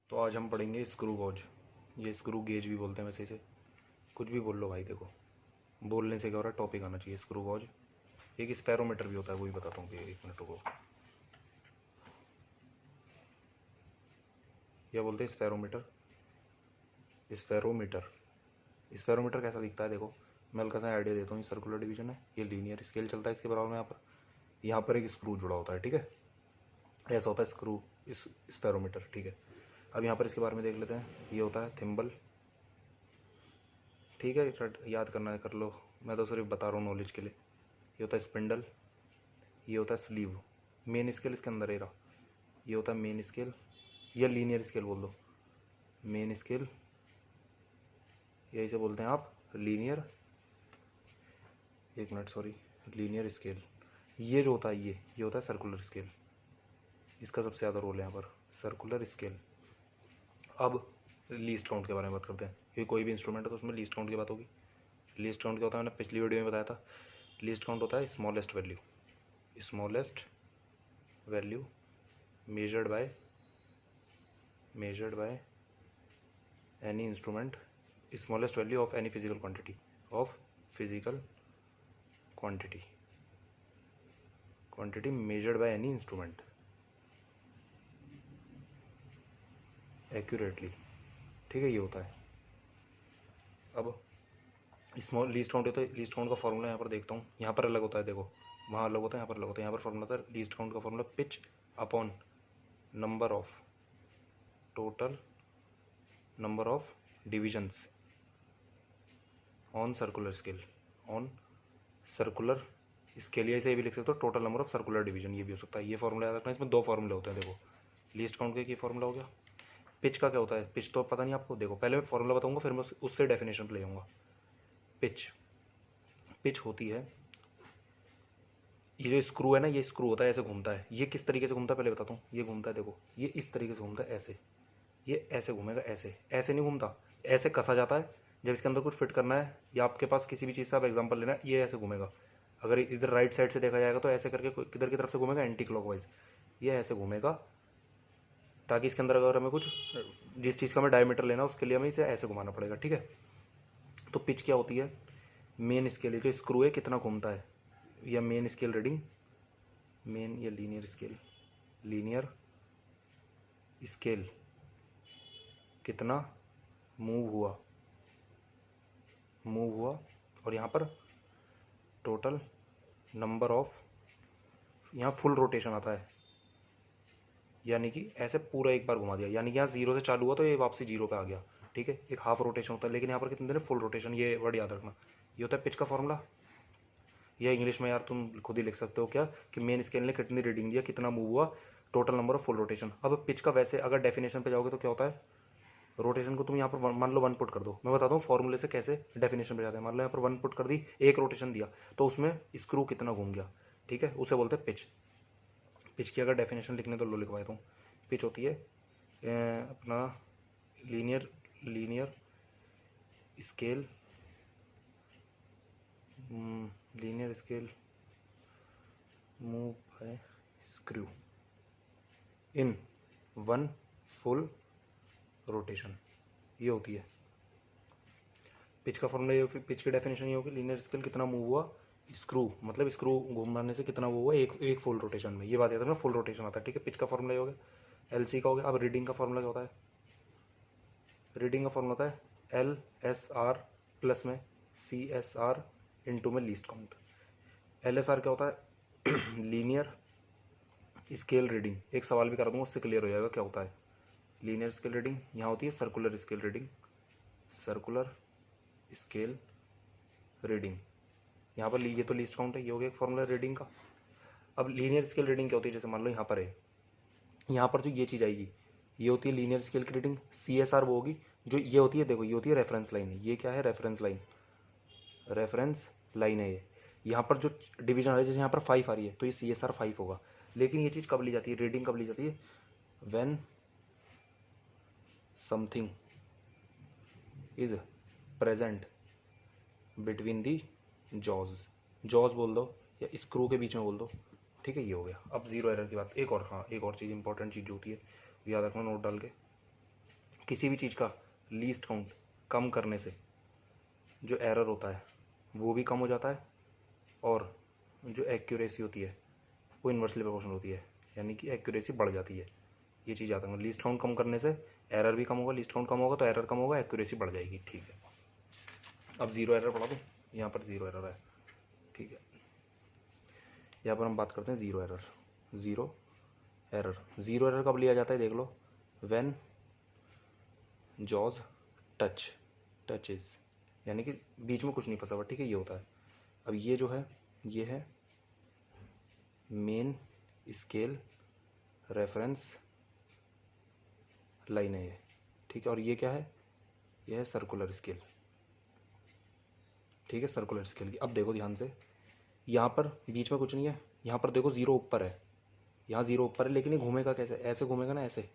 तो आज हम पढ़ेंगे स्क्रू गॉज। ये स्क्रू गेज भी बोलते हैं वैसे इसे, कुछ भी बोल लो भाई। देखो बोलने से क्या हो रहा है, टॉपिक आना चाहिए। स्क्रू गॉज एक स्पैरोमीटर भी होता है, वो भी बताता हूँ कि 1 मिनट रुको। क्या बोलते हैं स्फेरोमीटर? स्फेरोमीटर स्फेरोमीटर कैसा दिखता है देखो, मैं हल्का सा आइडिया देता हूँ। ये सर्कुलर डिवीजन है, ये लीनियर स्केल चलता है इसके बराबर में। यहाँ पर एक स्क्रू जुड़ा होता है, ठीक है। ऐसा होता है स्क्रू इस स्फेरोमीटर, ठीक है। अब यहाँ पर इसके बारे में देख लेते हैं। ये होता है थिम्बल, ठीक है। याद करना है कर लो, मैं तो सिर्फ बता रहा हूँ नॉलेज के लिए। ये होता है स्पिंडल, ये होता है स्लीव। मेन स्केल इसके अंदर ही रहा। ये होता है मेन स्केल या लीनियर स्केल बोल दो। मेन स्केल यही से बोलते हैं आप, linear, 1 minute sorry, linear scale. ये जो होता है ये होता है सर्कुलर स्केल। इसका सबसे ज़्यादा रोल है यहाँ पर, सर्कुलर स्केल। अब लीस्ट काउंट के बारे में बात करते हैं, क्योंकि कोई भी इंस्ट्रूमेंट है तो उसमें लीस्ट काउंट की बात होगी। लीस्ट काउंट क्या होता है, मैंने पिछली वीडियो में बताया था। लीस्ट काउंट होता है smallest value, smallest value measured by any instrument, smallest value of any physical quantity measured by any instrument accurately, ठीक है। ये होता है। अब स्मॉल लीस्ट काउंट होता है, लीस्ट काउंट का फॉर्मूला यहाँ पर देखता हूँ। यहाँ पर अलग होता है, देखो वहाँ अलग होता है, यहाँ पर अलग होता है। यहाँ पर फॉर्मूला होता है लीस्ट काउंट का formula pitch upon number of total number of divisions on circular scale, या इसे भी लिख सकते हो total number of circular division, ये भी हो सकता है। ये फॉर्मूला याद रखना है। इसमें 2 फॉर्मूले होते हैं। देखो लीस्ट काउंट का ये फॉर्मूला हो गया, पिच का क्या होता है, पिच तो पता नहीं आपको। देखो पहले मैं फॉर्मूला बताऊंगा, फिर मैं उससे डेफिनेशन पे ले जाऊंगा। पिच होती है, ये जो स्क्रू है ना, ये स्क्रू होता है ऐसे घूमता है। ये किस तरीके से घूमता है पहले बताता हूँ। ये घूमता है, देखो ये इस तरीके से घूमता है, ऐसे। ये ऐसे घूमेगा, ऐसे ऐसे नहीं घूमता, ऐसे कसा जाता है जब इसके अंदर कुछ फिट करना है, या आपके पास किसी भी चीज़ से आप एग्जांपल लेना है। ये ऐसे घूमेगा, अगर इधर राइट साइड से देखा जाएगा तो ऐसे करके किधर की तरफ से घूमेगा, एंटी क्लॉकवाइज। ये ऐसे घूमेगा ताकि इसके अंदर अगर हमें कुछ, जिस चीज़ का हमें डायमीटर लेना उसके लिए हमें इसे ऐसे घुमाना पड़ेगा, ठीक है। तो पिच क्या होती है, मेन स्केल जो स्क्रू है कितना घूमता है, या मेन स्केल रीडिंग, मेन या लीनियर स्केल कितना मूव हुआ, और यहाँ पर टोटल नंबर ऑफ, यहाँ फुल रोटेशन आता है, यानी कि ऐसे पूरा एक बार घुमा दिया, यानी कि यहाँ 0 से चालू हुआ तो ये वापसी 0 पे आ गया, ठीक है। एक हाफ रोटेशन होता है, लेकिन यहाँ पर कितने देर, फुल रोटेशन। ये वर्ड याद रखना। ये होता है पिच का फॉर्मूला। या इंग्लिश में यार तुम खुद ही लिख सकते हो क्या, कि मेन स्केल ने कितनी रीडिंग दिया, कितना मूव हुआ, total number of full rotation. अब पिच का वैसे अगर डेफिनेशन पे जाओगे तो क्या होता है, रोटेशन को तुम यहाँ पर मान लो 1 पुट कर दो। मैं बताता हूँ फॉर्मूले से कैसे डेफिनेशन पे जाते हैं। मान लो यहाँ पर 1 पुट कर दी, एक रोटेशन दिया, तो उसमें स्क्रू कितना घूम गया, ठीक है, उसे बोलते हैं पिच। पिच की अगर डेफिनेशन लिखने तो लो लिखवा देता हूँ। पिच होती है अपना linear scale move by screw in 1 full rotation, ये होती है पिच का फॉर्मूला। ये पिच की डेफिनेशन ये होगी, लीनियर स्केल कितना मूव हुआ, स्क्रू मतलब स्क्रू घुमाने से कितना वो हुआ एक फुल रोटेशन में। ये बात याद रखना, फुल रोटेशन आता है, ठीक है। पिच का फॉर्मूला ये हो गया, LC का हो गया। अब रीडिंग का फॉर्मूला क्या होता है, रीडिंग का फॉर्मूला होता है LSR प्लस में CSR इंटू में लीस्ट काउंट। LSR क्या होता है, लीनियर स्केल रीडिंग। एक सवाल भी करा दूंगा, उससे क्लियर हो जाएगा क्या होता है लीनियर स्केल रीडिंग। यहाँ होती है सर्कुलर स्केल रीडिंग, यहाँ पर ये तो लीस्ट काउंट है। ये हो गया एक फॉर्मूला रीडिंग का। अब लीनियर स्केल रीडिंग क्या होती है, जैसे मान लो यहाँ पर है, यहाँ पर जो ये चीज़ आएगी ये होती है लीनियर स्केल की रीडिंग। CSR वो होगी जो ये होती है, देखो ये होती है रेफरेंस लाइन। ये क्या है, रेफरेंस लाइन है ये। यहाँ पर जो डिवीजन आ रहा है, जैसे यहाँ पर 5 आ रही है तो ये CSR 5 होगा। लेकिन ये चीज़ कब ली जाती है, रीडिंग कब ली जाती है, when something is present between the jaws बोल दो या स्क्रू के बीच में बोल दो, ठीक है। ये हो गया। अब जीरो एरर की बात, एक और, हाँ एक और चीज़ इंपॉर्टेंट चीज़ जो होती है याद रखना नोट डाल के, किसी भी चीज़ का लीस्ट काउंट कम करने से जो एरर होता है वो भी कम हो जाता है और जो एक्यूरेसी होती है वो इन्वर्सली प्रोपोर्शनल होती है, यानी कि एक्यूरेसी बढ़ जाती है। ये चीज़ याद रखना, लीस्ट काउंट कम करने से एरर भी कम होगा, लीस्ट काउंट कम होगा तो एरर कम होगा, एक्यूरेसी बढ़ जाएगी। ठीक है, अब जीरो एरर पढ़ा दूँ, यहाँ पर जीरो एरर है। ठीक है, यहाँ पर हम बात करते हैं जीरो एरर। जीरो एरर कब लिया जाता है देख लो, व्हेन जॉज टचेज, यानी कि बीच में कुछ नहीं फंसा हुआ। ठीक है, ये होता है। अब ये जो है ये है मेन स्केल रेफरेंस लाइन है ये। ठीक है, और ये क्या है, ये है सर्कुलर स्केल। ठीक है, सर्कुलर स्केल की। अब देखो ध्यान से, यहाँ पर बीच में कुछ नहीं है, यहाँ पर देखो जीरो ऊपर है, यहाँ जीरो ऊपर है, लेकिन ये घूमेगा कैसे, ऐसे घूमेगा ना, ऐसे।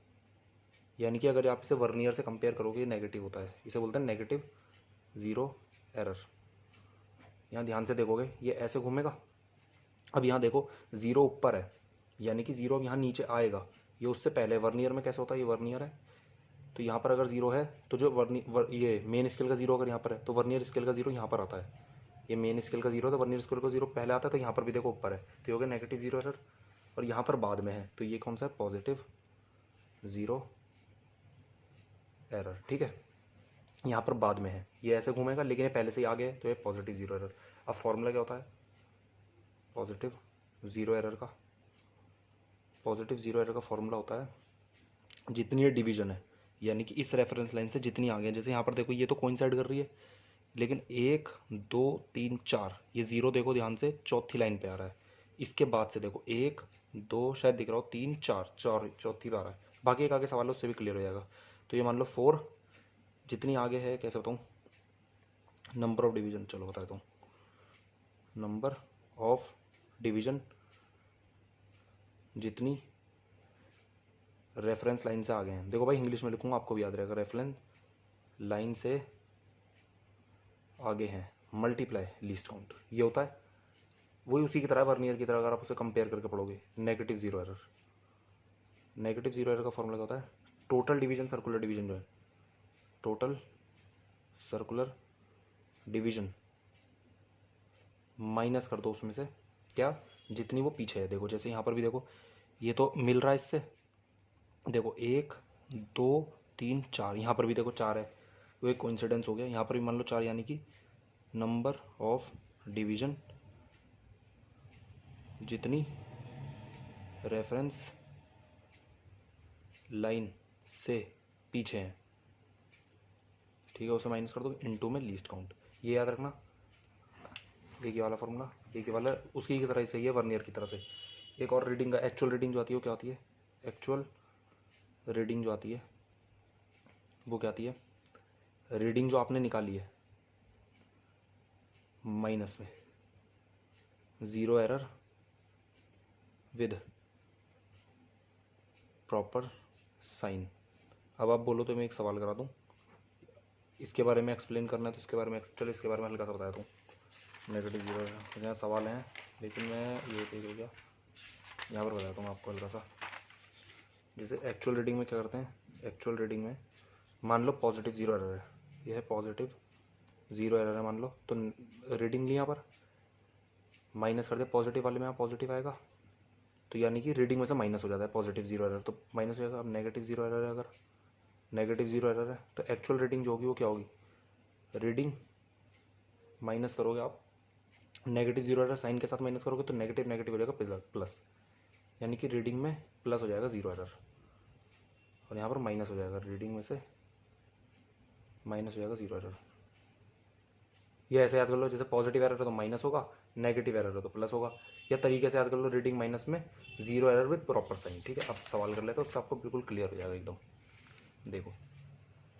यानी कि अगर आप इसे वर्नियर से कंपेयर करोगे ये नेगेटिव होता है, इसे बोलते हैं नेगेटिव ज़ीरो एरर। यहाँ ध्यान से देखोगे ये ऐसे घूमेगा। अब यहाँ देखो ज़ीरो ऊपर है, यानी कि ज़ीरो अब यहाँ नीचे आएगा, ये उससे पहले वर्नियर में कैसे होता है, ये वर्नियर है तो यहाँ पर अगर ज़ीरो है तो जो ये मेन स्केल का ज़ीरो अगर यहाँ पर है तो वर्नियर स्केल का ज़ीरो यहाँ पर आता है। ये मेन स्केल का ज़ीरो है तो वर्नियर स्केल का ज़ीरो पहले आता है, तो यहाँ पर भी देखो ऊपर है तो ये हो गया नेगेटिव ज़ीरो एरर। और यहाँ पर बाद में है तो ये कौन सा है, पॉजिटिव ज़ीरो एरर। ठीक है, यहाँ पर बाद में है, ये ऐसे घूमेगा लेकिन ये पहले से ही आ गया है तो ये पॉजिटिव ज़ीरो एरर। अब फॉर्मूला क्या होता है पॉजिटिव ज़ीरो एरर का, पॉजिटिव ज़ीरो एरर का फॉर्मूला होता है जितनी ये डिवीजन है, यानी कि इस रेफरेंस लाइन से जितनी आगे है, जैसे यहाँ पर देखो ये तो कोइंसाइड कर रही है, लेकिन 1 2 3 4 ये ज़ीरो देखो ध्यान से चौथी लाइन पे आ रहा है। इसके बाद से देखो 1 2 शायद दिख रहा हो, 3 4 चौथी पे आ रहा है। बाकी एक आगे सवाल है उससे भी क्लियर हो जाएगा। तो ये मान लो 4 जितनी आगे है, कैसे बताऊँ, नंबर ऑफ डिवीजन, चलो बता देता हूँ, नंबर ऑफ डिवीजन जितनी रेफरेंस लाइन से आगे हैं। देखो भाई इंग्लिश में लिखूंगा आपको भी याद रहेगा, रेफरेंस लाइन से आगे हैं मल्टीप्लाई लीस्ट काउंट। ये होता है वही उसी की तरह वर्नियर की तरह, अगर आप उसे कंपेयर करके पढ़ोगे negative zero error. Negative zero error का फॉर्मूला क्या होता है, टोटल डिवीजन सर्कुलर डिवीजन जो है, टोटल सर्कुलर डिवीजन माइनस कर दो उसमें से क्या, जितनी वो पीछे है। देखो जैसे यहाँ पर भी देखो ये तो मिल रहा है इससे, देखो 1 2 3 4, यहाँ पर भी देखो 4 है, वो एक कोइंसिडेंस हो गया। यहाँ पर भी मान लो 4, यानी कि नंबर ऑफ डिवीजन जितनी रेफरेंस लाइन से पीछे हैं। ठीक है, उसे माइनस कर दो इनटू में लीस्ट काउंट। ये याद रखना, एक ये वाला फॉर्मूला, एक ये वाला उसकी की तरह ही सही है वर्नियर की तरह से। एक और रीडिंग का एक्चुअल रीडिंग जो आती है वो क्या होती है, एक्चुअल रीडिंग जो आती है वो क्या आती है, रीडिंग जो आपने निकाली है माइनस में zero error with proper sign. अब आप बोलो तो मैं एक सवाल करा दूँ, इसके बारे में एक्सप्लेन करना है तो इसके बारे में, चलो इसके बारे में हल्का सा बताया दूँ। नेगेटिव ज़ीरो है, यहाँ सवाल हैं लेकिन मैं ये पेज हो गया, यहाँ पर बताता हूँ आपको हल्का सा। जैसे एक्चुअल रीडिंग में क्या करते हैं, एक्चुअल रीडिंग में मान लो पॉजिटिव ज़ीरो एरर है, यह है पॉजिटिव ज़ीरो एरर है मान लो, तो रीडिंग ली यहाँ पर माइनस कर दे, पॉजिटिव वाले में यहाँ पॉजिटिव आएगा तो यानी कि रीडिंग में से माइनस हो जाता है पॉजिटिव ज़ीरो एरर, तो माइनस हो जाएगा। अब नेगेटिव ज़ीरो एरर है, अगर नेगेटिव ज़ीरो एरर है तो एक्चुअल रीडिंग जो होगी वो क्या होगी, रीडिंग माइनस करोगे आप, नेगेटिव ज़ीरो एरर साइन के साथ माइनस करोगे तो नेगेटिव नेगेटिव हो जाएगा प्लस, यानी कि रीडिंग में प्लस हो जाएगा ज़ीरो एरर और यहाँ पर माइनस हो जाएगा, रीडिंग में से माइनस हो जाएगा ज़ीरो एरर। ये ऐसे याद कर लो, जैसे पॉजिटिव एरर है तो माइनस होगा, नेगेटिव एरर है तो प्लस होगा, या तरीके से याद कर लो रीडिंग माइनस में zero error with proper sign. ठीक है, अब सवाल कर लेते हैं उससे आपको बिल्कुल क्लियर हो जाएगा एकदम। देखो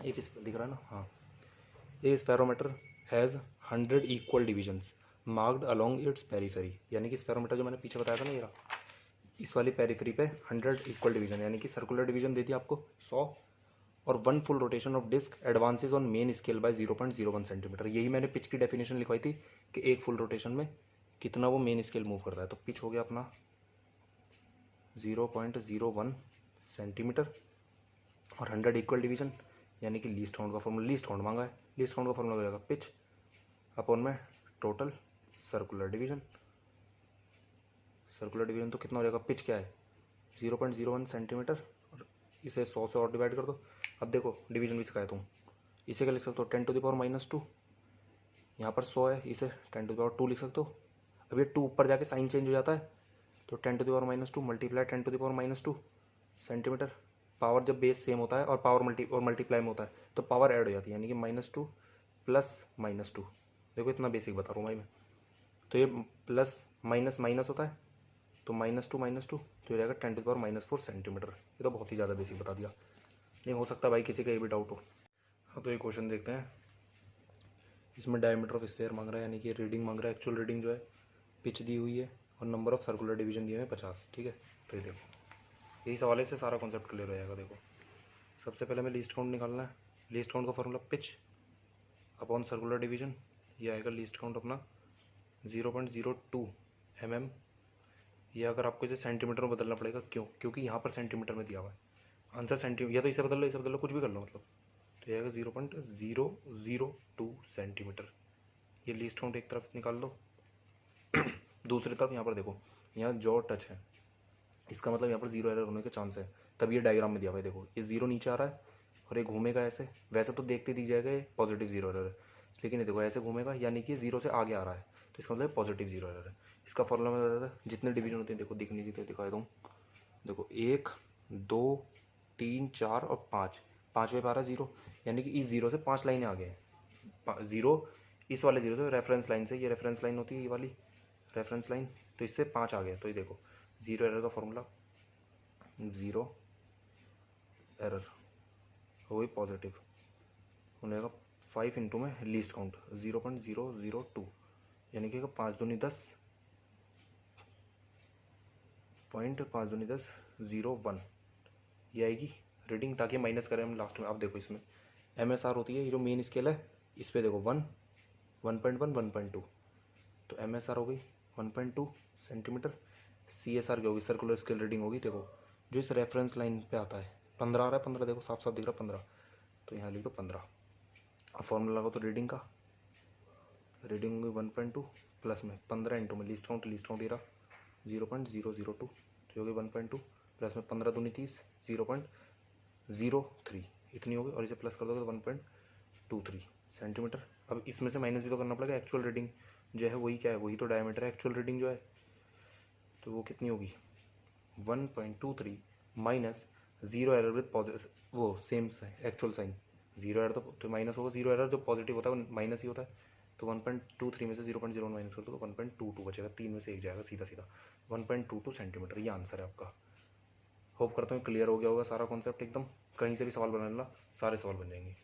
एक इस दिख रहा है ना, हाँ, a spherometer has 100 equal divisions marked along its periphery, यानी कि स्पेरोमीटर जो मैंने पीछे बताया था ना, ये रहा, इस वाली पेरीफेरी पे 100 इक्वल डिवीजन, यानी कि सर्कुलर डिवीजन देती है आपको 100, और 1 full rotation of disc advances on main scale by 0.01 centimetre. यही मैंने पिच की डेफिनेशन लिखवाई थी कि एक फुल रोटेशन में कितना वो मेन स्केल मूव करता है। तो पिच हो गया अपना 0.01 सेंटीमीटर और 100 इक्वल डिवीजन, यानी कि लीस्ट काउंट का फॉर्मूला, लीस्ट काउंट मांगा है, लीस्ट काउंट का फॉर्मूला हो जाएगा पिच अपॉन में total circular division. Circular division तो कितना हो जाएगा, पिच क्या है 0.01 सेंटीमीटर, और इसे 100 से और डिवाइड कर दो। अब देखो डिवीजन भी सिखाया तुम, इसे क्या लिख सकते हो 10⁻², यहाँ पर 100 है, इसे 10⁻² लिख सकते हो। अब ये 2 ऊपर जाके साइन चेंज हो जाता है, तो 10⁻² मल्टीप्लाई 10⁻² सेंटीमीटर। पावर जब बेस सेम होता है और पावर मल्टीप्लाई में होता है तो पावर ऐड हो जाती है, यानी कि -2 प्लस -2। देखो इतना बेसिक बता रहा हूँ भाई मैं। तो ये प्लस माइनस माइनस होता है, तो -2 तो हो जाएगा 10⁻⁴ सेंटीमीटर। ये तो बहुत ही ज़्यादा बेसिक बता दिया, नहीं हो सकता भाई किसी का ये भी डाउट हो। हाँ तो ये क्वेश्चन देखते हैं। इसमें डायमीटर ऑफ स्फीयर मांग रहा है, यानी कि रीडिंग मांग रहा है, एक्चुअल रीडिंग जो है, पिच दी हुई है और नंबर ऑफ सर्कुलर डिवीजन दिए हुए हैं 50। ठीक है, तो ये देखो यही सवाल से सारा कॉन्सेप्ट क्लियर हो जाएगा। देखो सबसे पहले हमें लीस्ट काउंट निकालना है। लीस्ट काउंट का formula pitch upon circular division, ये आएगा लीस्ट काउंट अपना 0.02 mm। ये अगर आपको इसे सेंटीमीटर में बदलना पड़ेगा, क्यों, क्योंकि यहाँ पर सेंटीमीटर में दिया हुआ है आंसर सेंटीमीटर, या तो इसे बदल लो, इसे बदल लो, कुछ भी कर लो मतलब। तो ये आएगा 0.002 सेंटीमीटर। ये लीस्ट काउंट एक तरफ निकाल दो। दूसरी तरफ यहाँ पर देखो, यहाँ जॉ टच है, इसका मतलब यहाँ पर जीरो एरर होने के चांस है, तब ये डायग्राम में दिया हुआ है। देखो ये जीरो नीचे आ रहा है और ये घूमेगा ऐसे, वैसे तो देखते दिख जाएगा ये पॉजिटिव जीरो एरर है, लेकिन ये देखो ऐसे घूमेगा, यानी कि जीरो से आगे आ रहा है, तो इसका मतलब पॉजिटिव जीरो एरर है। इसका फॉर्मूला में बताया था, जितने डिवीजन होते हैं, देखो दिख नहीं रही तो दिखा दूँ। देखो 1 2 3 4 और 5, 5वें पे आ रहा है जीरो, यानी कि इस जीरो से 5 लाइनें आगे हैं। जीरो इस वाले जीरो से रेफरेंस लाइन से, ये रेफरेंस लाइन होती है ये वाली रेफरेंस लाइन, तो इससे 5 आ गया। तो ये देखो जीरो एरर का फॉर्मूला, जीरो एरर हो गई पॉजिटिव, हो जाएगा 5 इंटू में लीस्ट काउंट 0.002, यानी कि 5 दूनी 10 .5 दूनी 10 01, ये आएगी रीडिंग, ताकि माइनस करें हम लास्ट में। अब देखो इसमें MSR होती है, ये जो मेन स्केल है, इस पर देखो 1 1.1 1.2, तो MSR हो गई 1.2 सेंटीमीटर। CSR की होगी, सर्कुलर स्केल रीडिंग होगी, देखो जो इस रेफरेंस लाइन पे आता है 15 आ रहा है, 15 देखो साफ साफ दिख रहा है 15, तो यहाँ लिखो 15। अब फॉर्मूला लगाओ तो रीडिंग का, रीडिंग होगी 1.2 प्लस में 15 इंटू में लीस्ट काउंट ये रहा 0.002, तो होगी 1.2 प्लस में 15 दूनी 30 0.03, इतनी होगी, और इसे प्लस कर दोगे तो 1.23 सेंटीमीटर। अब इसमें से माइनस भी तो करना पड़ेगा, एक्चुअल रीडिंग जो है वही क्या है, वही तो डायमीटर है, एक्चुअल रीडिंग जो है, तो वो कितनी होगी 1.23 minus zero error with positive, वो same actual sign, zero error तो माइनस होगा, जीरो एरर जो पॉजिटिव होता है वो माइनस ही होता है, तो 1.23 में से 0.01 माइनस कर दो तो 1.22 बचेगा, 3 में से एक जाएगा सीधा सीधा, 1.22 सेंटीमीटर, ये आंसर है आपका। होप करता हूँ क्लियर हो गया होगा सारा कॉन्सेप्ट एकदम, कहीं से भी सवाल बना लेना, सारे सवाल बन जाएंगे।